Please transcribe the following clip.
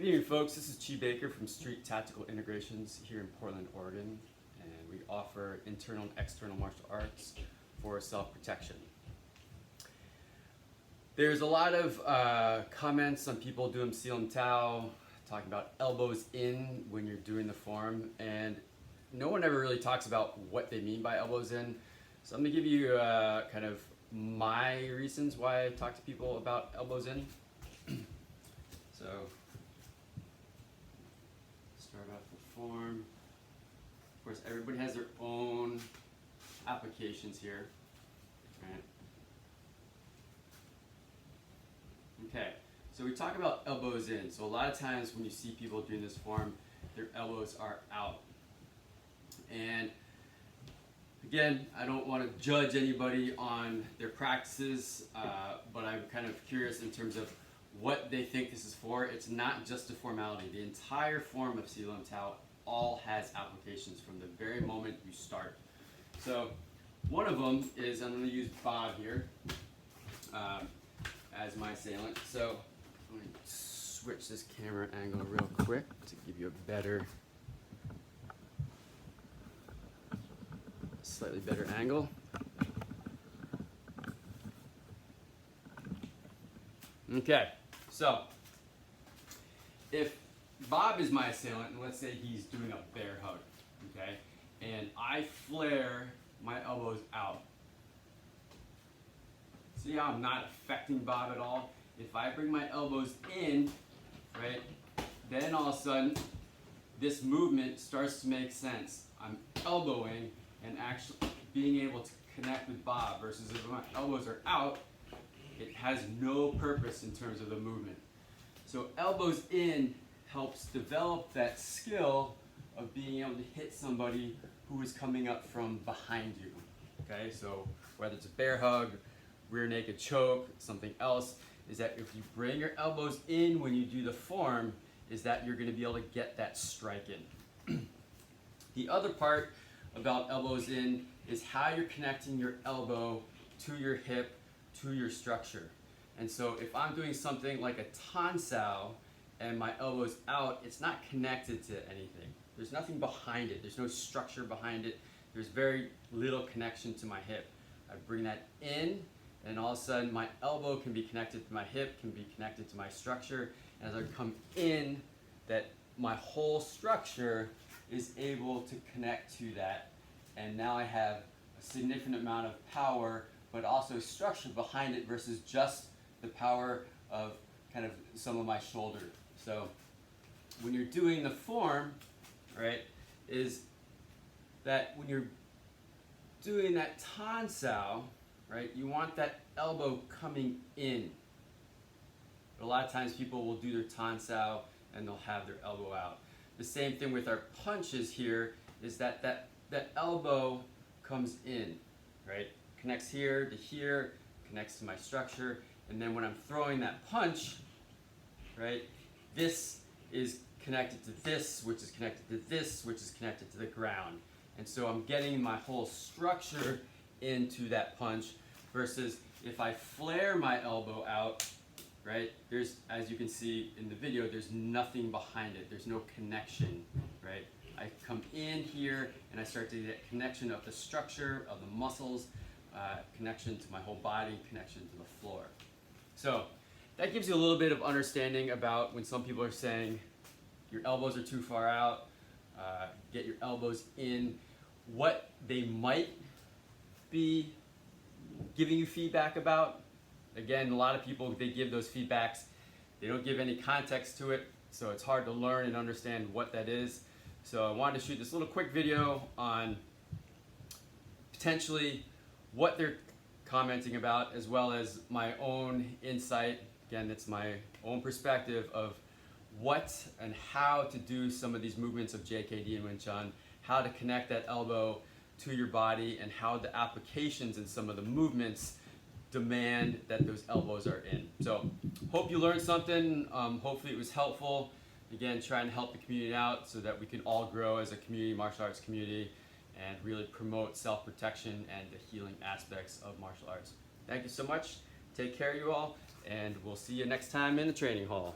Good evening, folks. This is Chi Baker from Street Tactical Integrations here in Portland, Oregon, and we offer internal and external martial arts for self-protection. There's a lot of comments on people doing Silam Tao, talking about elbows in when you're doing the form, and no one ever really talks about what they mean by elbows in. So I'm going to give you kind of my reasons why I talk to people about elbows in. So start off the form. Of course, everybody has their own applications here, right? Okay, so we talk about elbows in. So a lot of times when you see people doing this form, their elbows are out. And again, I don't want to judge anybody on their practices, but I'm kind of curious in terms of what they think this is for. It's not just a formality. The entire form of Silam Tao all has applications from the very moment you start. So one of them is, I'm going to use Bob here as my assailant. So I'm going to switch this camera angle real quick to give you a better, slightly better angle. Okay, so if Bob is my assailant, and let's say he's doing a bear hug, okay, and I flare my elbows out. See how I'm not affecting Bob at all? If I bring my elbows in, right, then all of a sudden this movement starts to make sense. I'm elbowing and actually being able to connect with Bob, versus if my elbows are out, it has no purpose in terms of the movement. So elbows in helps develop that skill of being able to hit somebody who is coming up from behind you. Okay, so whether it's a bear hug, rear naked choke, something else, is that if you bring your elbows in when you do the form, is that you're going to be able to get that strike in. The other part about elbows in is how you're connecting your elbow to your hip, to your structure. And so if I'm doing something like a Tan Sao and my elbow's out, it's not connected to anything. There's nothing behind it. There's no structure behind it. There's very little connection to my hip. I bring that in, and all of a sudden my elbow can be connected to my hip, can be connected to my structure, and as I come in, that my whole structure is able to connect to that. And now I have a significant amount of power, but also structure behind it versus just the power of kind of some of my shoulder. So when you're doing the form, right, is that when you're doing that Tan Sao, right, you want that elbow coming in. But a lot of times people will do their Tan Sao and they'll have their elbow out. The same thing with our punches here is that elbow comes in, right? Connects here to here, connects to my structure, and then when I'm throwing that punch, right, this is connected to this, which is connected to this, which is connected to the ground. And so I'm getting my whole structure into that punch, versus if I flare my elbow out, right, there's, as you can see in the video, there's nothing behind it. There's no connection, right? I come in here and I start to get connection of the structure, of the muscles, connection to my whole body, connection to the floor. So that gives you a little bit of understanding about when some people are saying your elbows are too far out, get your elbows in, what they might be giving you feedback about. Again, a lot of people, they give those feedbacks, they don't give any context to it, so it's hard to learn and understand what that is. So I wanted to shoot this little quick video on potentially what they're commenting about, as well as my own insight. Again, it's my own perspective of what and how to do some of these movements of JKD and Wing Chun, how to connect that elbow to your body, and how the applications and some of the movements demand that those elbows are in. So hope you learned something. Hopefully it was helpful. Again, trying to help the community out so that we can all grow as a community, martial arts community, and really promote self-protection and the healing aspects of martial arts. Thank you so much. Take care, you all, and we'll see you next time in the training hall.